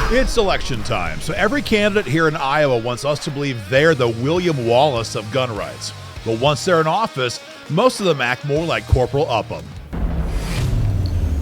It's election time, so every candidate here in Iowa wants us to believe they're the William Wallace of gun rights. But once they're in office, most of them act more like Corporal Upham.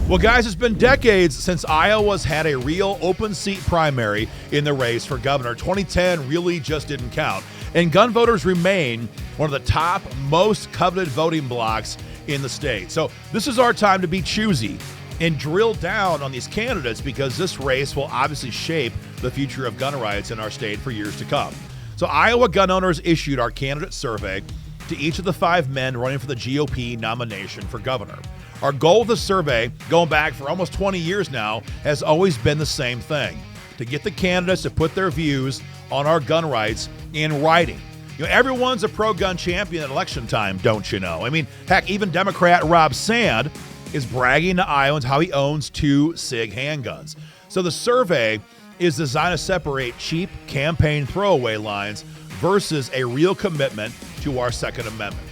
Well, guys, it's been decades since Iowa's had a real open seat primary in the race for governor. 2010 really just didn't count, and gun voters remain one of the top most coveted voting blocs in the state. So this is our time to be choosy and drill down on these candidates, because this race will obviously shape the future of gun rights in our state for years to come. So Iowa gun owners issued our candidate survey to each of the 5 men running for the GOP nomination for governor. Our goal of the survey, going back for almost 20 years now, has always been the same thing: to get the candidates to put their views on our gun rights in writing. You know, everyone's a pro-gun champion at election time, don't you know? I mean, heck, even Democrat Rob Sand is bragging to Iowans how he owns 2 SIG handguns. So the survey is designed to separate cheap campaign throwaway lines versus a real commitment to our Second Amendment.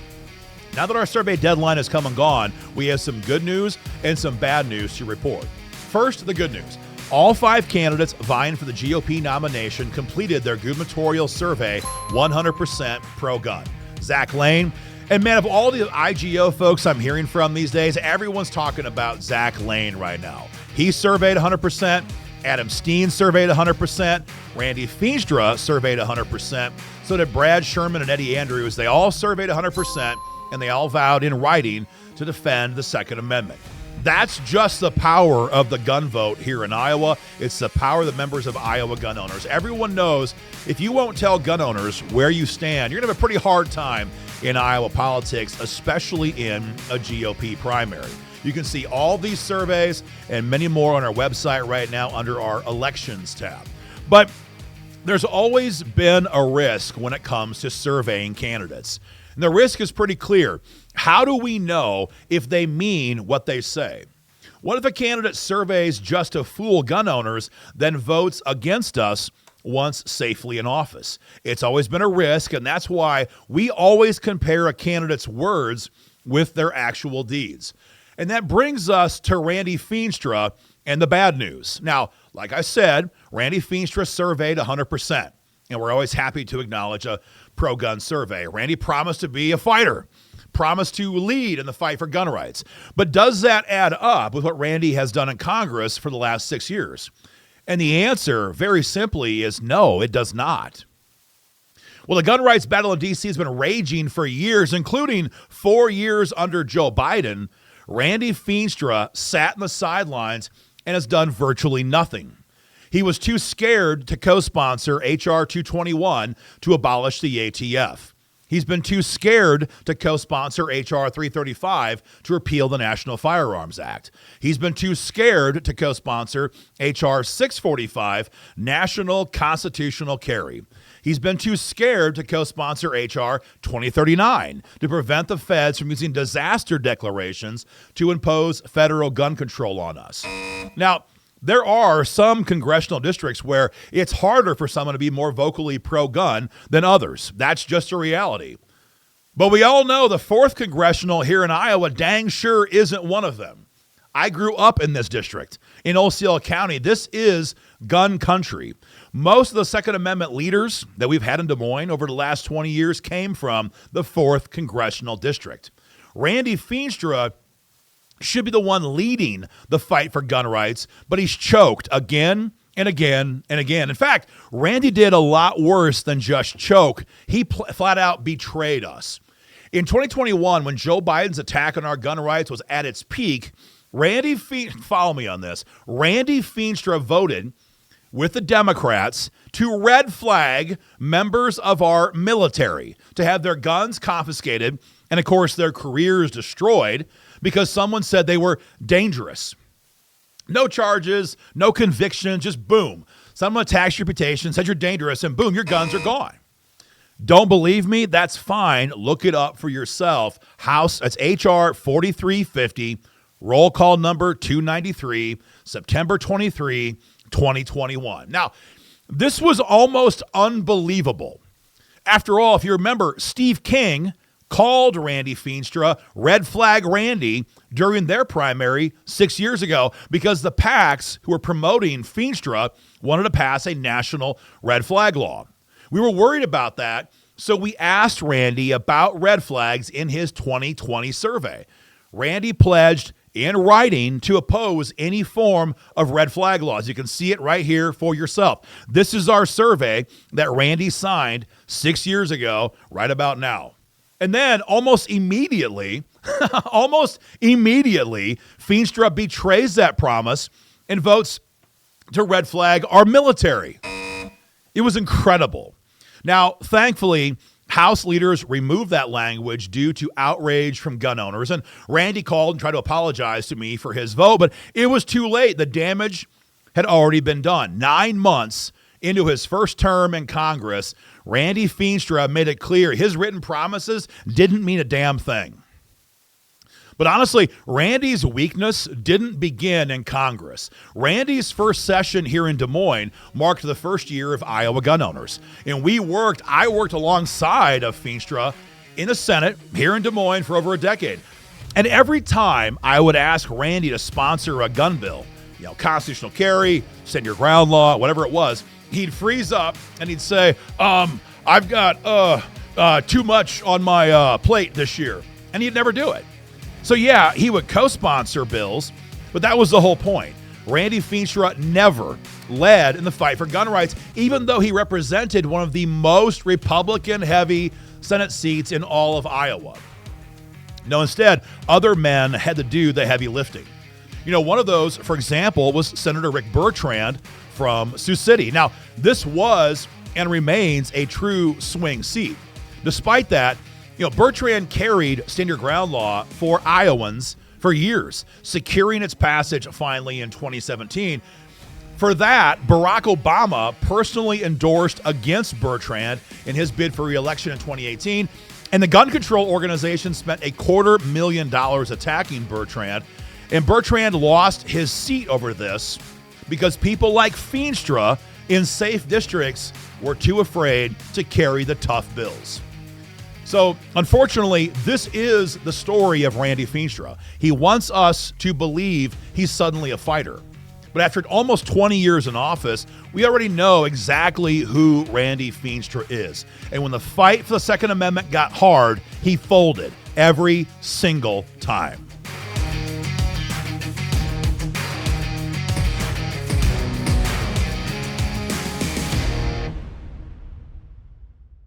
Now that our survey deadline has come and gone, we have some good news and some bad news to report. First, the good news. All 5 candidates vying for the GOP nomination completed their gubernatorial survey 100% pro-gun. Zach Lane, and man, of all the IGO folks I'm hearing from these days, everyone's talking about Zach Lane right now. He surveyed 100%. Adam Steen surveyed 100%. Randy Feenstra surveyed 100%. So did Brad Sherman and Eddie Andrews. They all surveyed 100%, and they all vowed in writing to defend the Second Amendment. That's just the power of the gun vote here in Iowa. It's the power of the members of Iowa gun owners. Everyone knows if you won't tell gun owners where you stand, you're going to have a pretty hard time in Iowa politics, especially in a GOP primary. You can see all these surveys and many more on our website right now under our elections tab. But there's always been a risk when it comes to surveying candidates. And the risk is pretty clear. How do we know if they mean what they say? What if a candidate surveys just to fool gun owners, then votes against us once safely in office? It's always been a risk, and that's why we always compare a candidate's words with their actual deeds. And that brings us to Randy Feenstra and the bad news. Now, like I said, Randy Feenstra surveyed 100%, and we're always happy to acknowledge a pro-gun survey. Randy promised to be a fighter, promised to lead in the fight for gun rights. But does that add up with what Randy has done in Congress for the last 6 years? And the answer, very simply, is no, it does not. Well, the gun rights battle in D.C. has been raging for years, including 4 years under Joe Biden. Randy Feenstra sat in the sidelines and has done virtually nothing. He was too scared to co-sponsor H.R. 221 to abolish the ATF. He's been too scared to co-sponsor H.R. 335 to repeal the National Firearms Act. He's been too scared to co-sponsor H.R. 645, National Constitutional Carry. He's been too scared to co-sponsor H.R. 2039 to prevent the feds from using disaster declarations to impose federal gun control on us. Now, there are some congressional districts where it's harder for someone to be more vocally pro-gun than others. That's just a reality. But we all know the 4th congressional here in Iowa dang sure isn't one of them. I grew up in this district in Osceola County. This is gun country. Most of the Second Amendment leaders that we've had in Des Moines over the last 20 years came from the 4th congressional district. Randy Feenstra should be the one leading the fight for gun rights, but he's choked again and again and again. In fact, Randy did a lot worse than just choke. He flat out betrayed us. In 2021, when Joe Biden's attack on our gun rights was at its peak, follow me on this, Randy Feenstra voted with the Democrats to red flag members of our military, to have their guns confiscated and, of course, their careers destroyed because someone said they were dangerous. No charges, no conviction, just boom. Someone attacks your reputation, says you're dangerous, and boom, your guns are gone. Don't believe me? That's fine. Look it up for yourself. That's H.R. 4350, roll call number 293, September 23, 2021. Now, this was almost unbelievable. After all, if you remember, Steve King called Randy Feenstra Red Flag Randy during their primary 6 years ago because the PACs who were promoting Feenstra wanted to pass a national red flag law. We were worried about that, so we asked Randy about red flags in his 2020 survey. Randy pledged in writing to oppose any form of red flag laws. You can see it right here for yourself. This is our survey that Randy signed 6 years ago, right about now. And then almost immediately, Feenstra betrays that promise and votes to red flag our military. It was incredible. Now, thankfully, House leaders removed that language due to outrage from gun owners, and Randy called and tried to apologize to me for his vote, but it was too late. The damage had already been done. 9 months into his first term in Congress, Randy Feenstra made it clear his written promises didn't mean a damn thing. But honestly, Randy's weakness didn't begin in Congress. Randy's first session here in Des Moines marked the first year of Iowa gun owners. And I worked alongside of Feenstra in the Senate here in Des Moines for over a decade. And every time I would ask Randy to sponsor a gun bill, constitutional carry, stand your ground law, whatever it was, he'd freeze up and he'd say, I've got too much on my plate this year. And he'd never do it. So yeah, he would co-sponsor bills, but that was the whole point. Randy Feenstra never led in the fight for gun rights, even though he represented one of the most Republican-heavy Senate seats in all of Iowa. No, instead, other men had to do the heavy lifting. One of those, for example, was Senator Rick Bertrand from Sioux City. Now, this was and remains a true swing seat. Despite that, Bertrand carried stand your ground law for Iowans for years, securing its passage finally in 2017. For that, Barack Obama personally endorsed against Bertrand in his bid for re-election in 2018, and the gun control organization spent $250,000 attacking Bertrand, and Bertrand lost his seat over this because people like Feenstra in safe districts were too afraid to carry the tough bills. So, unfortunately, this is the story of Randy Feenstra. He wants us to believe he's suddenly a fighter. But after almost 20 years in office, we already know exactly who Randy Feenstra is. And when the fight for the Second Amendment got hard, he folded every single time.